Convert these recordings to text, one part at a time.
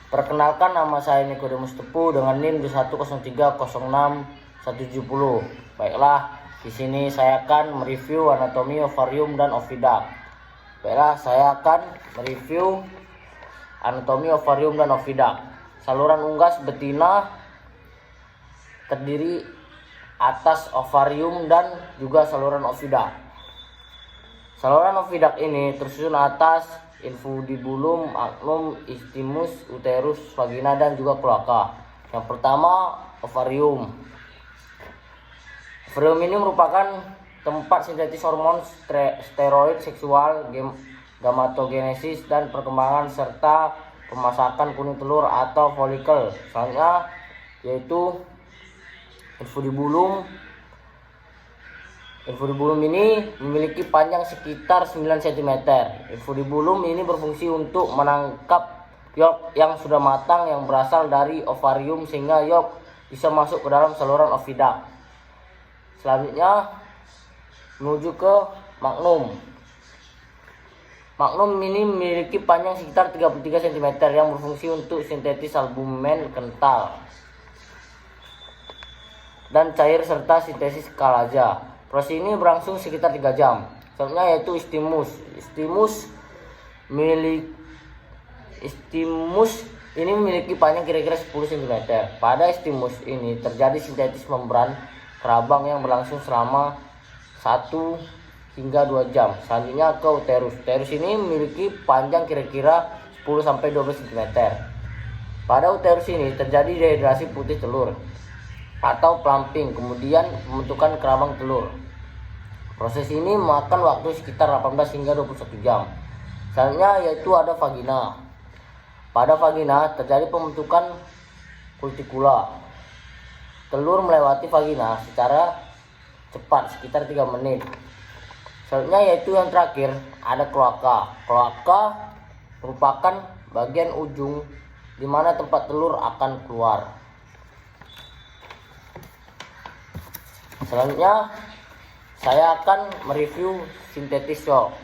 Perkenalkan, nama saya Nikodemus Tepu dengan NIM D10306-170. Baiklah, di sini saya akan mereview anatomi ovarium dan oviduct. Anatomi ovarium dan oviduct. Saluran unggas betina terdiri atas ovarium dan juga saluran oviduct. Saluran oviduct ini tersusun atas infundibulum, magnum, isthmus, uterus, vagina, dan juga kloaka. Yang pertama, ovarium. Ovarium ini merupakan tempat sintetis hormon steroid seksual, gametogenesis, dan perkembangan serta pemasakan kuning telur atau folikel. Selanjutnya yaitu infundibulum. Infundibulum ini memiliki panjang sekitar 9 cm. Infundibulum ini berfungsi untuk menangkap yolk yang sudah matang yang berasal dari ovarium sehingga yolk bisa masuk ke dalam saluran oviduct. Selanjutnya menuju ke magnum. Magnum ini memiliki panjang sekitar 33 cm yang berfungsi untuk sintetis albumen kental dan cair serta sintesis kalaja. Proses ini berlangsung sekitar 3 jam. Selanjutnya yaitu isthmus. Isthmus ini memiliki panjang kira-kira 10 cm. Pada isthmus ini terjadi sintetis membran kerabang yang berlangsung selama 1 hingga 2 jam. Selanjutnya ke uterus. Uterus ini memiliki panjang kira-kira 10-12 cm. Pada uterus ini terjadi dehidrasi putih telur atau plumping, kemudian pembentukan kerabang telur. Proses ini memakan waktu sekitar 18 hingga 21 jam. Selanjutnya yaitu ada vagina. Pada vagina terjadi pembentukan kutikula. Telur melewati vagina secara cepat sekitar 3 menit. Selanjutnya yaitu yang terakhir ada kloaka. Kloaka merupakan bagian ujung di mana tempat telur akan keluar. Selanjutnya saya akan mereview sintetis shock.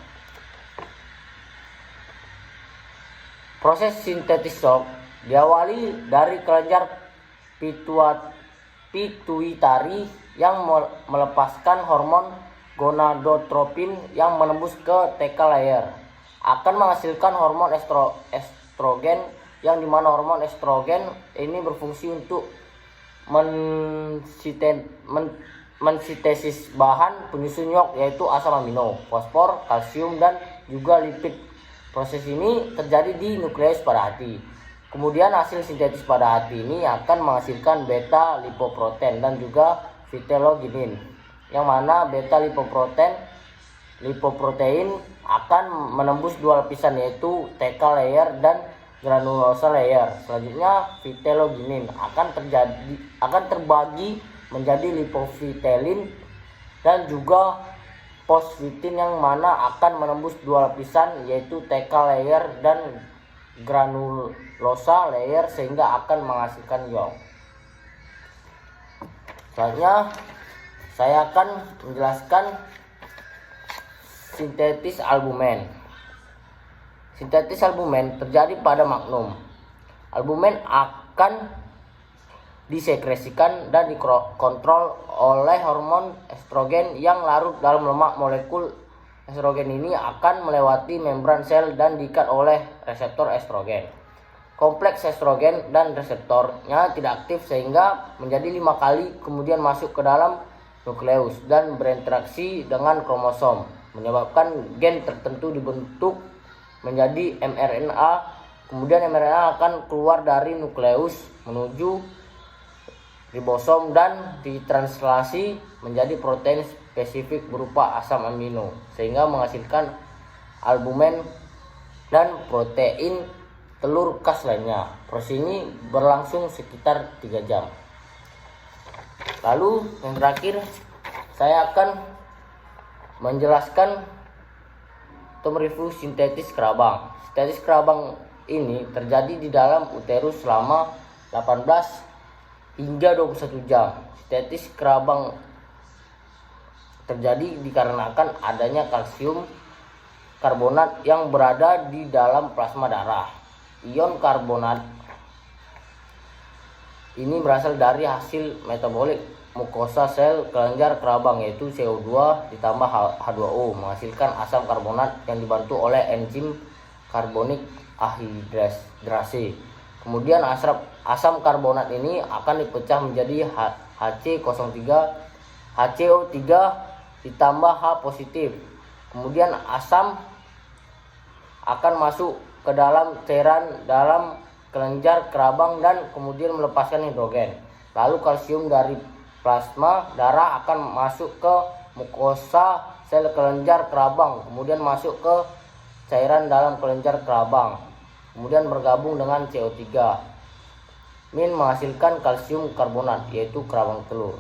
Proses sintetis shock diawali dari kelenjar pituitari yang melepaskan hormon gonadotropin yang menembus ke thecal layer, akan menghasilkan hormon estrogen yang dimana hormon estrogen ini berfungsi untuk mensintesis bahan penyusun yolk yaitu asam amino, fosfor, kalsium, dan juga lipid. Proses ini terjadi di nukleus pada hati. Kemudian hasil sintetis pada hati ini akan menghasilkan beta lipoprotein dan juga vitellogenin, yang mana beta lipoprotein akan menembus 2 lapisan yaitu thecal layer dan granulosa layer. Selanjutnya vitellogenin akan terbagi menjadi lipovitelin dan juga fosfitin, yang mana akan menembus 2 lapisan yaitu thecal layer dan granulosa layer sehingga akan menghasilkan yolk. Selanjutnya saya akan menjelaskan sintetis albumen. Sintetis albumen terjadi pada magnum. Albumen akan disekresikan dan dikontrol oleh hormon estrogen yang larut dalam lemak. Molekul estrogen ini akan melewati membran sel dan diikat oleh reseptor estrogen. Kompleks estrogen dan reseptornya tidak aktif sehingga menjadi 5 kali, kemudian masuk ke dalam nukleus dan berinteraksi dengan kromosom, menyebabkan gen tertentu dibentuk menjadi mRNA. Kemudian mRNA akan keluar dari nukleus menuju ribosom dan ditranslasi menjadi protein spesifik berupa asam amino sehingga menghasilkan albumen dan protein telur khas lainnya. Proses ini berlangsung sekitar 3 jam. Lalu yang terakhir saya akan menjelaskan atau mereview sintetis kerabang. Sintetis kerabang ini terjadi di dalam uterus selama 18 hingga 21 jam. Sintetis kerabang terjadi dikarenakan adanya kalsium karbonat yang berada di dalam plasma darah. Ion karbonat ini berasal dari hasil metabolik mukosa sel kelenjar kerabang, yaitu CO2 ditambah H2O menghasilkan asam karbonat yang dibantu oleh enzim karbonik anhidrase. Kemudian asam karbonat ini akan dipecah menjadi HCO3 ditambah H positif. Kemudian asam akan masuk ke dalam cairan dalam kelenjar kerabang dan kemudian melepaskan hidrogen. Lalu kalsium dari plasma darah akan masuk ke mukosa sel kelenjar kerabang, kemudian masuk ke cairan dalam kelenjar kerabang, kemudian bergabung dengan CO3 menghasilkan kalsium karbonat, yaitu kerabang telur.